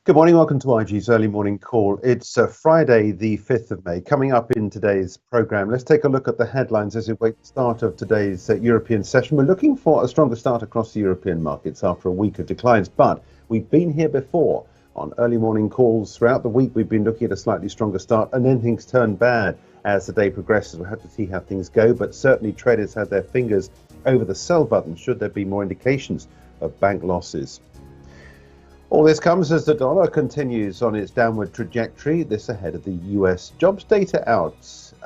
Good morning. Welcome to IG's early morning call. It's Friday, the 5th of May. Coming up in today's program, let's take a look at the headlines as we wait the start of today's European session. We're looking for a stronger start across the European markets after a week of declines, but we've been here before on early morning calls. Throughout the week, we've been looking at a slightly stronger start, and then things turn bad as the day progresses. We'll have to see how things go, but certainly traders had their fingers over the sell button should there be more indications of bank losses. All this comes as the dollar continues on its downward trajectory, this ahead of the US jobs data out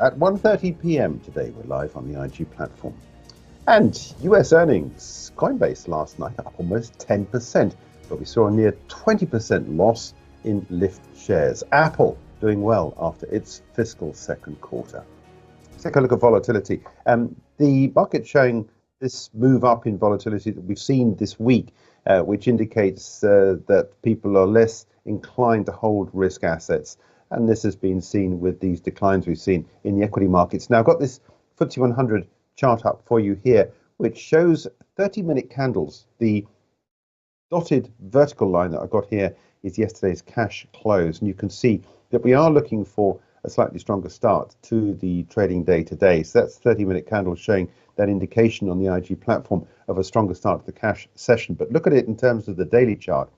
at 1:30 p.m. today. We're live on the IG platform. And US earnings, Coinbase last night up almost 10%, but we saw a near 20% loss in Lyft shares. Apple doing well after its fiscal second quarter. Let's take a look at volatility. The market showing this move up in volatility that we've seen this week, which indicates that people are less inclined to hold risk assets. And this has been seen with these declines we've seen in the equity markets. Now, I've got this FTSE 100 chart up for you here, which shows 30-minute candles. The dotted vertical line that I've got here is yesterday's cash close. And you can see that we are looking for a slightly stronger start to the trading day today. So that's 30-minute candles showing that indication on the IG platform of a stronger start to the cash session. But look at it in terms of the daily chart,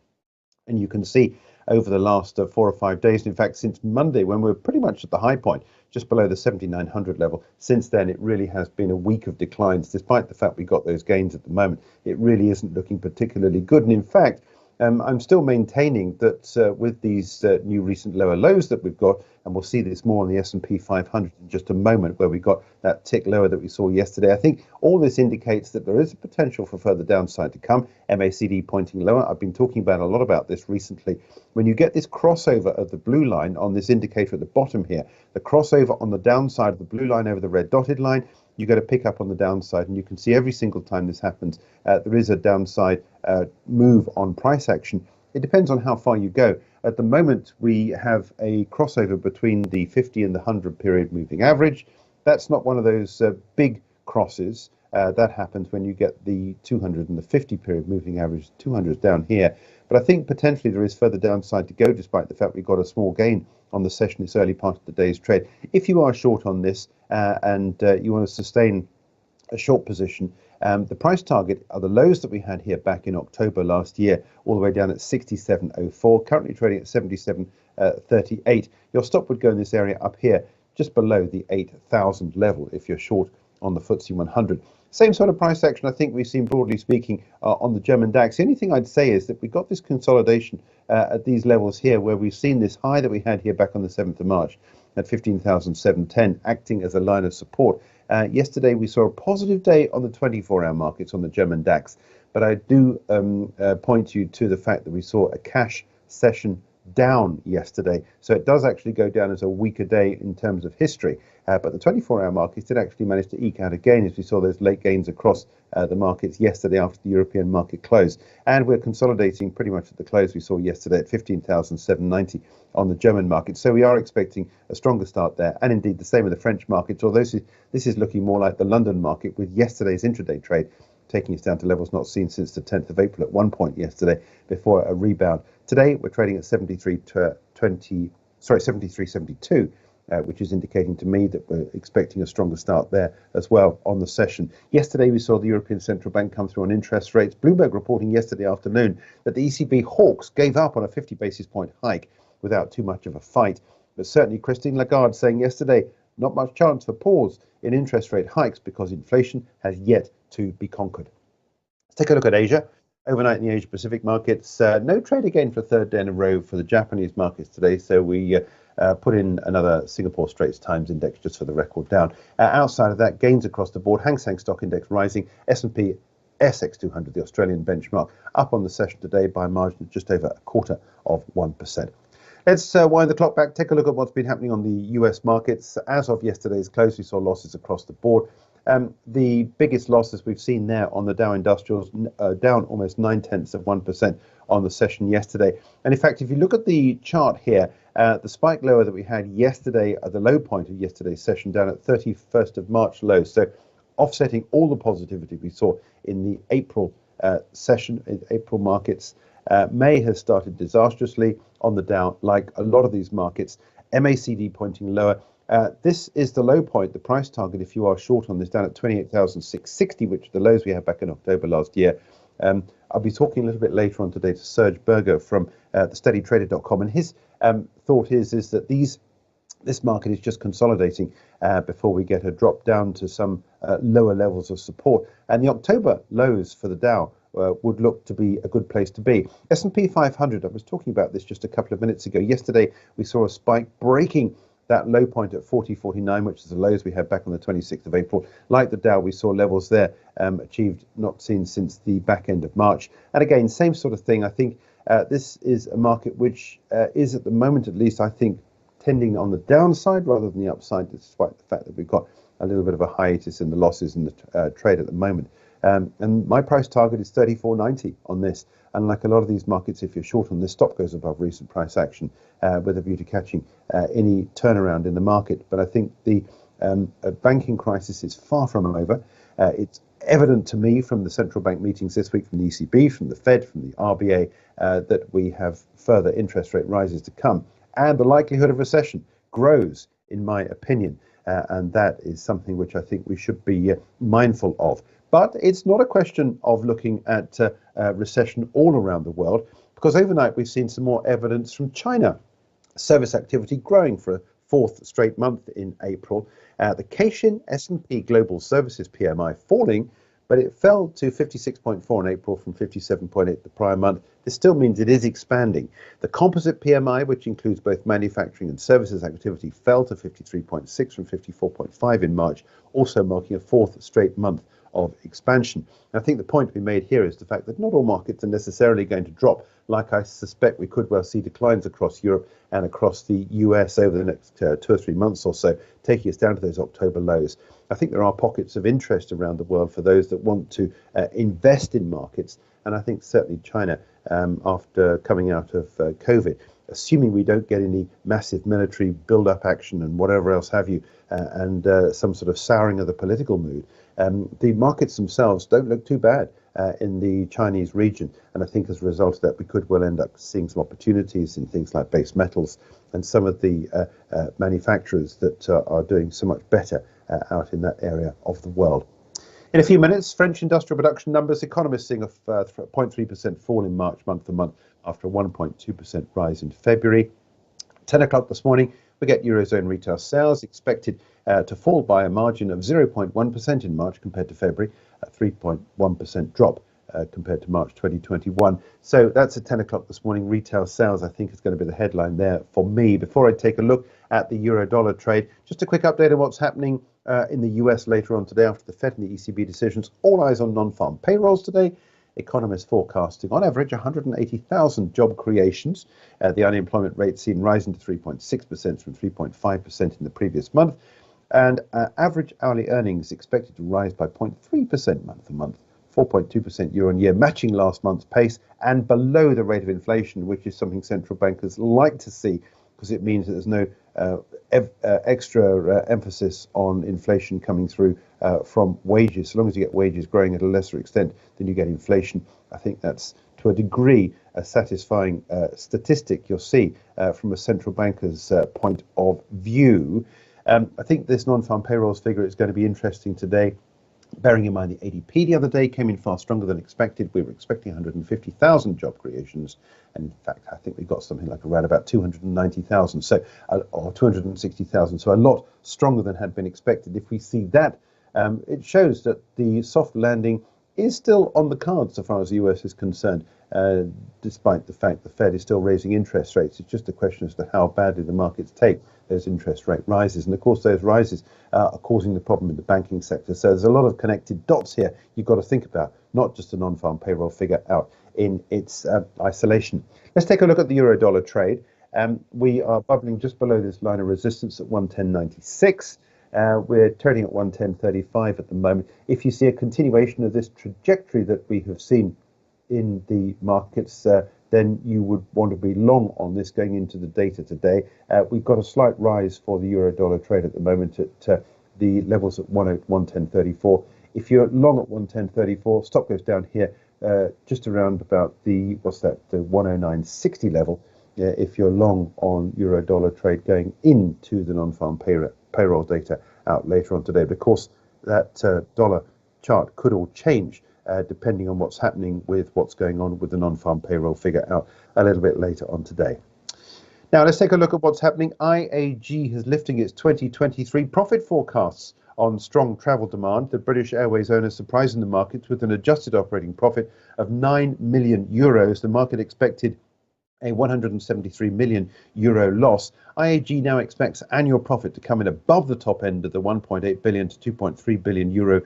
and you can see over the last 4 or 5 days, in fact, since Monday, when we're pretty much at the high point, just below the 7,900 level, since then it really has been a week of declines. Despite the fact we got those gains at the moment, it really isn't looking particularly good. And in fact, I'm still maintaining that with these new recent lower lows that we've got, and we'll see this more on the S&P 500 in just a moment, where we got that tick lower that we saw yesterday. I think all this indicates that there is a potential for further downside to come. MACD pointing lower. I've been talking about a lot about this recently. When you get this crossover of the blue line on this indicator at the bottom here, the crossover on the downside of the blue line over the red dotted line, you get a pick up on the downside, and you can see every single time this happens, there is a downside move on price action. It depends on how far you go. At the moment, we have a crossover between the 50 and the 100 period moving average. That's not one of those big crosses. That happens when you get the 200 and the 50 period moving average. 200 is down here. But I think potentially there is further downside to go, despite the fact we got a small gain on the session, this early part of the day's trade. If you are short on this and you want to sustain a short position, the price target are the lows that we had here back in October last year, all the way down at 67.04, currently trading at 77.38. Your stop would go in this area up here, just below the 8,000 level if you're short on the FTSE 100. Same sort of price action I think we've seen, broadly speaking, on the German DAX. The only thing I'd say is that we got this consolidation at these levels here, where we've seen this high that we had here back on the 7th of March at 15,710 acting as a line of support. Yesterday we saw a positive day on the 24-hour markets on the German DAX, but I do point you to the fact that we saw a cash session down yesterday, so it does actually go down as a weaker day in terms of history, but the 24-hour markets did actually manage to eke out a gain, as we saw those late gains across the markets yesterday after the European market close, and we're consolidating pretty much at the close we saw yesterday at 15,790 on the German market. So we are expecting a stronger start there, and indeed the same with the French markets, although this is looking more like the London market, with yesterday's intraday trade taking us down to levels not seen since the 10th of April at one point yesterday, before a rebound. Today we're trading at 73.72, which is indicating to me that we're expecting a stronger start there as well on the session. Yesterday we saw the European Central Bank come through on interest rates. Bloomberg reporting yesterday afternoon that the ECB hawks gave up on a 50 basis point hike without too much of a fight. But certainly Christine Lagarde saying yesterday, not much chance for pause in interest rate hikes because inflation has yet to be conquered. Let's take a look at Asia. Overnight in the Asia Pacific markets, no trade again for a third day in a row for the Japanese markets today. So we put in another Singapore Straits Times index just for the record down. Outside of that, gains across the board. Hang Seng stock index rising. S&P SX 200, the Australian benchmark, up on the session today by a margin of just over 0.25%. Let's wind the clock back, take a look at what's been happening on the US markets. As of yesterday's close, we saw losses across the board. The biggest losses we've seen there on the Dow Industrials, down almost 0.9% on the session yesterday. And in fact, if you look at the chart here, the spike lower that we had yesterday at the low point of yesterday's session, down at 31st of March low. So offsetting all the positivity we saw in the April session, in April markets. May has started disastrously on the Dow, like a lot of these markets. MACD pointing lower. This is the low point, the price target, if you are short on this, down at 28,660, which are the lows we had back in October last year. I'll be talking a little bit later on today to Serge Berger from thesteadytrader.com, and his thought is that this market is just consolidating before we get a drop down to some lower levels of support. And the October lows for the Dow would look to be a good place to be. S&P 500, I was talking about this just a couple of minutes ago. Yesterday, we saw a spike breaking that low point at 40.49, which is the lows we had back on the 26th of April. Like the Dow, we saw levels there achieved, not seen since the back end of March. And again, same sort of thing. I think this is a market which is, at the moment at least, I think, tending on the downside rather than the upside, despite the fact that we've got a little bit of a hiatus in the losses in the trade at the moment. And my price target is 34.90 on this. And like a lot of these markets, if you're short on this, stop goes above recent price action with a view to catching any turnaround in the market. But I think the banking crisis is far from over. It's evident to me from the central bank meetings this week, from the ECB, from the Fed, from the RBA, that we have further interest rate rises to come. And the likelihood of recession grows, in my opinion. And that is something which I think we should be mindful of. But it's not a question of looking at recession all around the world, because overnight we've seen some more evidence from China. Service activity growing for a fourth straight month in April. The Caixin S&P Global Services PMI falling, but it fell to 56.4 in April from 57.8 the prior month. This still means it is expanding. The composite PMI, which includes both manufacturing and services activity, fell to 53.6 from 54.5 in March, also marking a fourth straight month of expansion. And I think the point to be made here is the fact that not all markets are necessarily going to drop, like I suspect we could well see declines across Europe and across the US over the next 2 or 3 months or so, taking us down to those October lows. I think there are pockets of interest around the world for those that want to invest in markets. And I think certainly China, after coming out of COVID, assuming we don't get any massive military build-up action and whatever else have you, and some sort of souring of the political mood, the markets themselves don't look too bad in the Chinese region. And I think as a result of that, we could well end up seeing some opportunities in things like base metals and some of the manufacturers that are doing so much better out in that area of the world. In a few minutes, French industrial production numbers. Economists seeing a 0.3% fall in March month-to-month after a 1.2% rise in February. 10 o'clock this morning, we get Eurozone retail sales expected to fall by a margin of 0.1% in March compared to February, a 3.1% drop compared to March 2021. So that's at 10 o'clock this morning. Retail sales, I think, is going to be the headline there for me. Before I take a look at the euro-dollar trade, just a quick update on what's happening in the US later on today after the Fed and the ECB decisions. All eyes on non-farm payrolls today. Economists forecasting, on average, 180,000 job creations. The unemployment rate seen rising to 3.6% from 3.5% in the previous month. And average hourly earnings expected to rise by 0.3% month-to-month, 4.2% year-on-year, matching last month's pace and below the rate of inflation, which is something central bankers like to see, because it means that there's no extra emphasis on inflation coming through from wages. So long as you get wages growing at a lesser extent than you get inflation, I think that's, to a degree, a satisfying statistic you'll see from a central banker's point of view. I think this non-farm payrolls figure is going to be interesting today. Bearing in mind the ADP the other day came in far stronger than expected. We were expecting 150,000 job creations, and in fact I think we got something like around about 290,000, so or 260,000, so a lot stronger than had been expected. If we see that, it shows that the soft landing is still on the cards so far as the US is concerned, despite the fact the Fed is still raising interest rates. It's just a question as to how badly the markets take those interest rate rises. And of course, those rises are causing the problem in the banking sector. So there's a lot of connected dots here you've got to think about, not just a non-farm payroll figure out in its isolation. Let's take a look at the euro-dollar trade. We are bubbling just below this line of resistance at 110.96. We're trading at 110.35 at the moment. If you see a continuation of this trajectory that we have seen in the markets, then you would want to be long on this going into the data today. We've got a slight rise for the euro-dollar trade at the moment at the levels at 110.34. If you're long at 110.34, stop goes down here just around about the 109.60 level. If you're long on euro dollar trade going into the non-farm payroll data out later on today. But of course, that dollar chart could all change depending on what's happening with what's going on with the non-farm payroll figure out a little bit later on today. Now, let's take a look at what's happening. IAG is lifting its 2023 profit forecasts on strong travel demand. The British Airways owner surprising the markets with an adjusted operating profit of 9 million euros. The market expected a 173 million euro loss. IAG now expects annual profit to come in above the top end of the 1.8 billion to 2.3 billion euro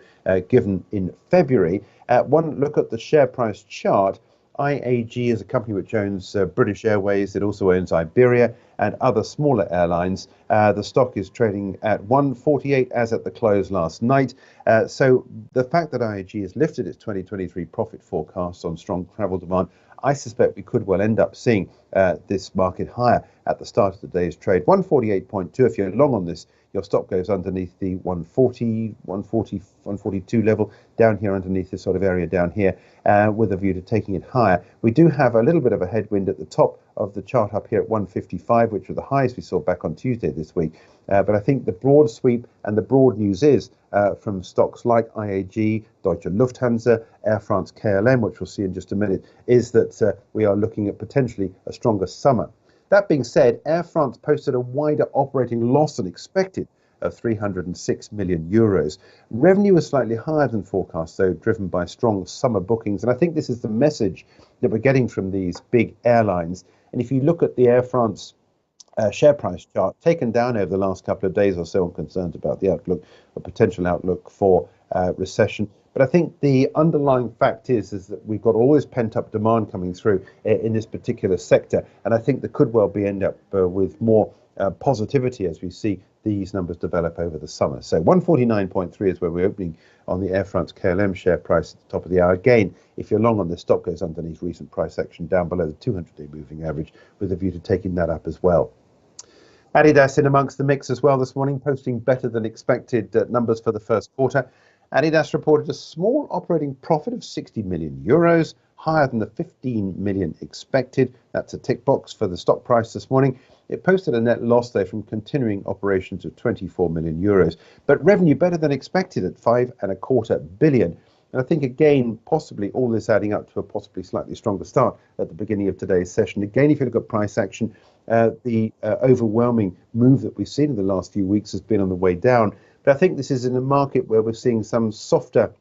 given in February. One look at the share price chart. IAG is a company which owns British Airways. It also owns Iberia and other smaller airlines. The stock is trading at 148 as at the close last night. So the fact that IAG has lifted its 2023 profit forecast on strong travel demand, I suspect we could well end up seeing this market higher at the start of the day's trade. 148.2, if you're long on this, your stop goes underneath the 140, 142 level, down here underneath this sort of area down here, with a view to taking it higher. We do have a little bit of a headwind at the top of the chart up here at 155, which were the highs we saw back on Tuesday this week. But I think the broad sweep and the broad news is from stocks like IAG, Deutsche Lufthansa, Air France KLM, which we'll see in just a minute, is that we are looking at potentially a stronger summer. That being said, Air France posted a wider operating loss than expected of 306 million euros. Revenue was slightly higher than forecast, though, driven by strong summer bookings. And I think this is the message that we're getting from these big airlines. And if you look at the Air France share price chart, taken down over the last couple of days or so, I'm concerned about the outlook, a potential outlook for recession. But I think the underlying fact is that we've got all this pent-up demand coming through in this particular sector. And I think there could well be end up with more positivity as we see these numbers develop over the summer. So 149.3 is where we're opening on the Air France KLM share price at the top of the hour. Again, if you're long on this, stock goes underneath recent price action down below the 200-day moving average with a view to taking that up as well. Adidas in amongst the mix as well this morning, posting better than expected numbers for the first quarter. Adidas reported a small operating profit of 60 million euros, higher than the 15 million expected. That's a tick box for the stock price this morning. It posted a net loss there from continuing operations of 24 million euros, but revenue better than expected at 5.25 billion. And I think, again, possibly all this adding up to a possibly slightly stronger start at the beginning of today's session. Again, if you look at price action, the overwhelming move that we've seen in the last few weeks has been on the way down. But I think this is in a market where we're seeing some softer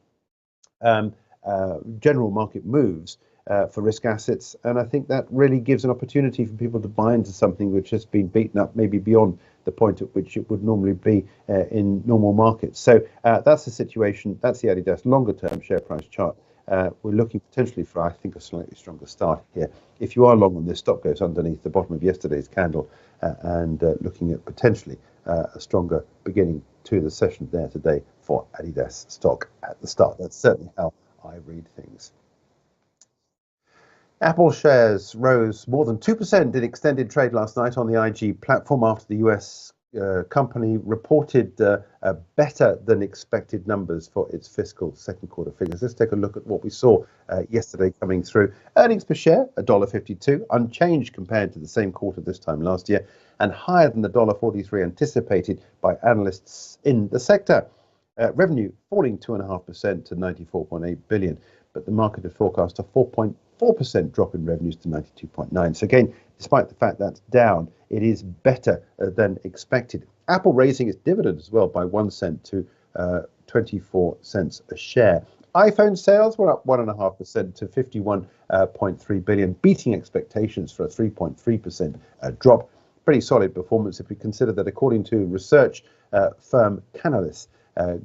general market moves for risk assets. And I think that really gives an opportunity for people to buy into something which has been beaten up maybe beyond the point at which it would normally be in normal markets. So that's the situation. That's the Adidas longer term share price chart. We're looking potentially for, I think, a slightly stronger start here. If you are long on this, stock goes underneath the bottom of yesterday's candle and looking at potentially a stronger beginning to the session there today for Adidas stock at the start. That's certainly how I read things. Apple shares rose more than 2% in extended trade last night on the IG platform after the US company reported better than expected numbers for its fiscal second quarter figures. Let's take a look at what we saw yesterday coming through. Earnings per share, $1.52, unchanged compared to the same quarter this time last year, and higher than the $1.43 anticipated by analysts in the sector. Revenue falling 2.5% to 94.8 billion, but the market had forecast a 4.4% drop in revenues to 92.9. So again, despite the fact that's down, it is better than expected. Apple raising its dividend as well by 1 cent to 24 cents a share. iPhone sales were up 1.5% to 51.3 billion, beating expectations for a 3.3% drop. Pretty solid performance if we consider that, according to research firm Canalys,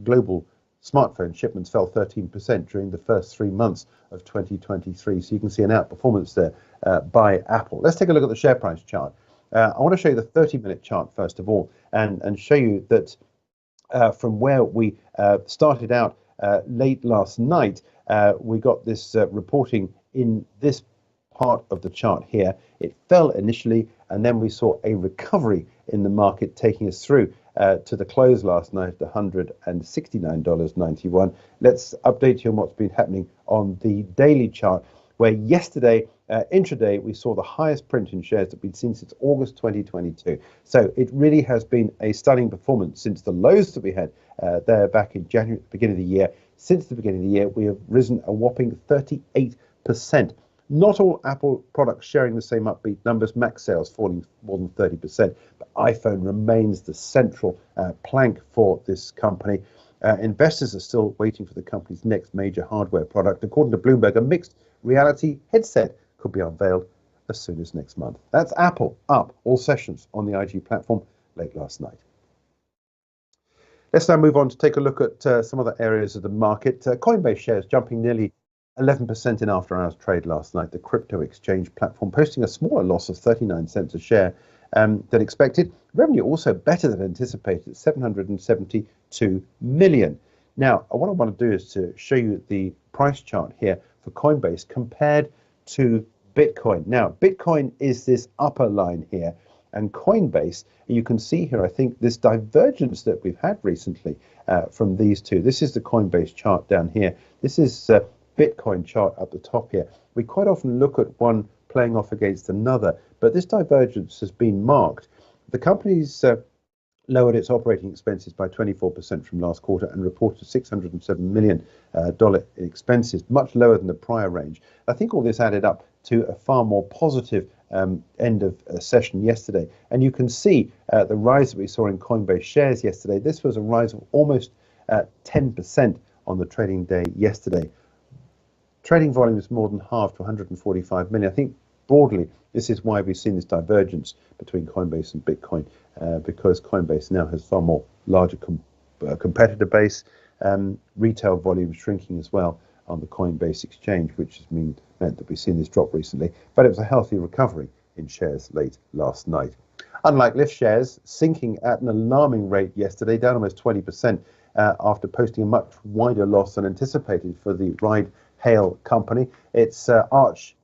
global smartphone shipments fell 13% during the first 3 months of 2023. So you can see an outperformance there by Apple. Let's take a look at the share price chart. I want to show you the 30-minute chart first of all, and show you that from where we started out late last night, we got this reporting in this part of the chart here. It fell initially, and then we saw a recovery in the market taking us through to the close last night at $169.91. Let's update you on what's been happening on the daily chart, where yesterday, intraday, we saw the highest print in shares that we'd seen since August 2022. So it really has been a stunning performance since the lows that we had there back in January, at the beginning of the year. Since the beginning of the year, we have risen a whopping 38%. Not all Apple products sharing the same upbeat numbers, Mac sales falling more than 30%, but iPhone remains the central plank for this company. Investors are still waiting for the company's next major hardware product. According to Bloomberg, a mixed reality headset could be unveiled as soon as next month. That's Apple up all sessions on the IG platform late last night. Let's now move on to take a look at some other areas of the market. Coinbase shares jumping nearly 11% in after-hours trade last night. The crypto exchange platform posting a smaller loss of 39 cents a share than expected. Revenue also better than anticipated at 772 million. Now, what I want to do is to show you the price chart here for Coinbase compared to Bitcoin. Now, Bitcoin is this upper line here, and Coinbase, you can see here, I think, this divergence that we've had recently from these two. This is the Coinbase chart down here. This is Bitcoin chart up the top here. We quite often look at one playing off against another, but this divergence has been marked. The company's lowered its operating expenses by 24% from last quarter and reported $607 million in expenses, much lower than the prior range. I think all this added up to a far more positive end of session yesterday. And you can see the rise that we saw in Coinbase shares yesterday. This was a rise of almost 10% on the trading day yesterday. Trading volume is more than half to 145 million. I think broadly, this is why we've seen this divergence between Coinbase and Bitcoin, because Coinbase now has far more larger competitor base, retail volume shrinking as well on the Coinbase exchange, which has meant that we've seen this drop recently. But it was a healthy recovery in shares late last night. Unlike Lyft shares, sinking at an alarming rate yesterday, down almost 20% after posting a much wider loss than anticipated for the ride-hail company. Its arch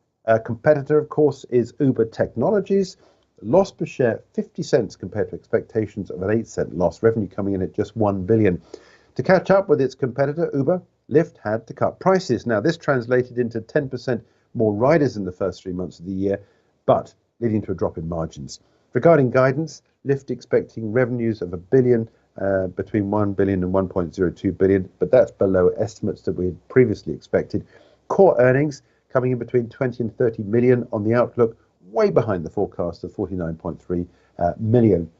competitor, of course, is Uber Technologies. Loss per share 50 cents compared to expectations of an 8-cent loss. Revenue coming in at just 1 billion. To catch up with its competitor, Uber, Lyft had to cut prices. Now, this translated into 10% more riders in the first 3 months of the year, but leading to a drop in margins. Regarding guidance, Lyft expecting revenues of $1 billion, between 1 billion and 1.02 billion, but that's below estimates that we had previously expected. Core earnings coming in between 20 and 30 million on the outlook, way behind the forecast of 49.3 million.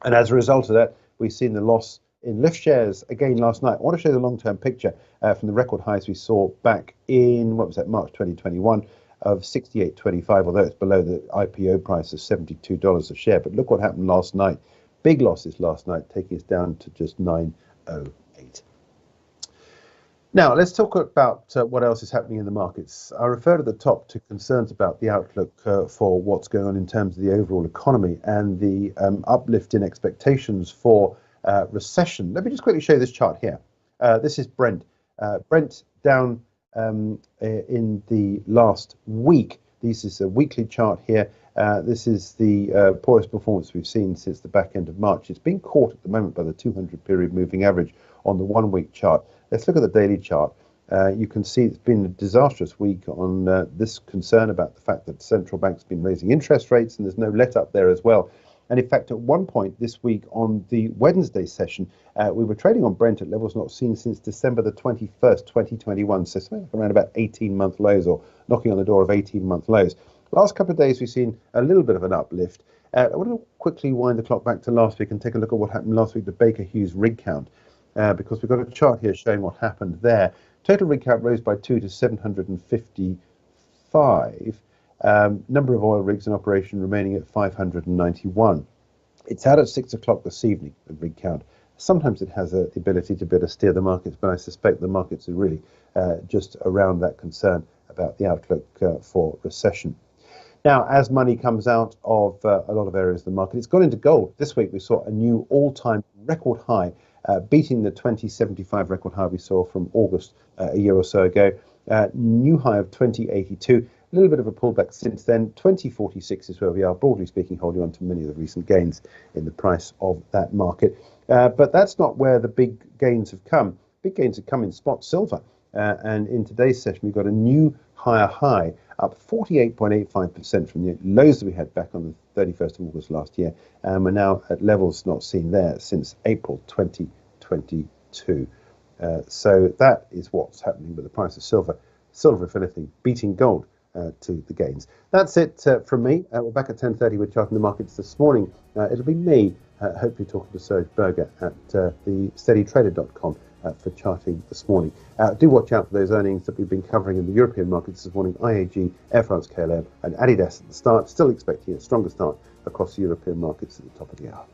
And as a result of that, we've seen the loss in Lyft shares again last night. I want to show the long-term picture from the record highs we saw back in, March 2021 of 68.25, although it's below the IPO price of $72 a share. But look what happened last night. Big losses last night, taking us down to just 908. Now, let's talk about what else is happening in the markets. I referred at the top to concerns about the outlook for what's going on in terms of the overall economy and the uplift in expectations for recession. Let me just quickly show you this chart here. This is Brent. Brent down in the last week. This is a weekly chart here. This is the poorest performance we've seen since the back end of March. It's being caught at the moment by the 200 period moving average on the 1 week chart. Let's look at the daily chart. You can see it's been a disastrous week on this concern about the fact that central banks have been raising interest rates, and there's no let up there as well. And in fact, at one point this week on the Wednesday session, we were trading on Brent at levels not seen since December the 21st, 2021. So something like around about 18-month lows, or knocking on the door of 18-month lows. Last couple of days, we've seen a little bit of an uplift. I want to quickly wind the clock back to last week and take a look at what happened last week, the Baker Hughes rig count, because we've got a chart here showing what happened there. Total rig count rose by 2 to 755. Number of oil rigs in operation remaining at 591. It's out at 6 o'clock this evening, the rig count. Sometimes it has the ability to be able to steer the markets, but I suspect the markets are really just around that concern about the outlook for recession. Now, as money comes out of a lot of areas of the market, it's gone into gold. This week we saw a new all-time record high, beating the 2075 record high we saw from August a year or so ago. New high of 2082. A little bit of a pullback since then. 2046 is where we are, broadly speaking, holding on to many of the recent gains in the price of that market. But that's not where the big gains have come. Big gains have come in spot silver. And in today's session, we've got a new higher high, up 48.85% from the lows that we had back on the 31st of August last year. And we're now at levels not seen there since April 2022. So that is what's happening with the price of silver. Silver, if anything, beating gold to the gains. That's it from me. We're back at 10:30 with Charting the Markets this morning. It'll be me, hopefully talking to Serge Berger at the steadytrader.com for charting this morning. Do watch out for those earnings that we've been covering in the European markets this morning. IAG, Air France-KLM and Adidas at the start. Still expecting a stronger start across the European markets at the top of the hour.